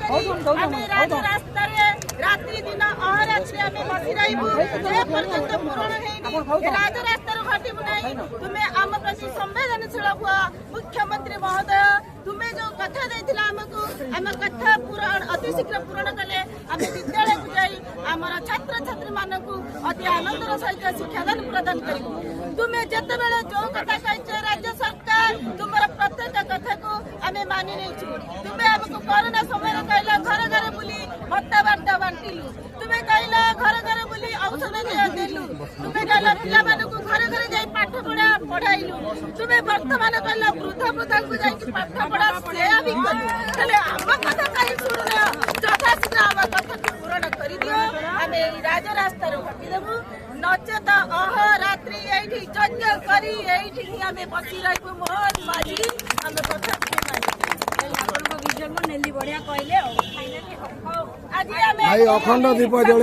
रास्ता रात्रि दिन अहरात्रि आम बस रही राजरास्तार घटू ना तुम्हें आम प्रति संवेदनशील हुआ मुख्यमंत्री महोदय तुम्हें जो कथा देथिला हमको आम कथा पूरण अति शीघ्र पूरण कले आम विद्यालय को जाई आमर छात्र छात्री मानकु अति आनंदर सहित शिक्षादान प्रदान करिबु तुम्हें जते बेले जो कथा कहिছে राज्य सरकार तुमर प्रत्येक कथा को आम मानि नेछु तुम्हें हमको कोरोना समय कहला घर घर बुली भत्ता बांटा बांटिलु तुम्हें कहला घर घर बुली औषध देलु तुम्हें कहला पिला मानकु घर घर जाई पाठ पढ़ा पढ़ाइलु तुम्हें वर्तमान कहला वृद्धा को जाई पाठ पढ़ा से अभी तले हम कथा कहि सुनना जथा शीघ्र हम कथा पूर्ण करि दियो आम राजरास्ता रो हटि देबु नचेत अहरात्रि एठी यज्ञ करी एठी आम बसी रहिबु मोहन माझी आम कथा आपन को विजन नेली बढ़िया कहले आज आम अखंड दीप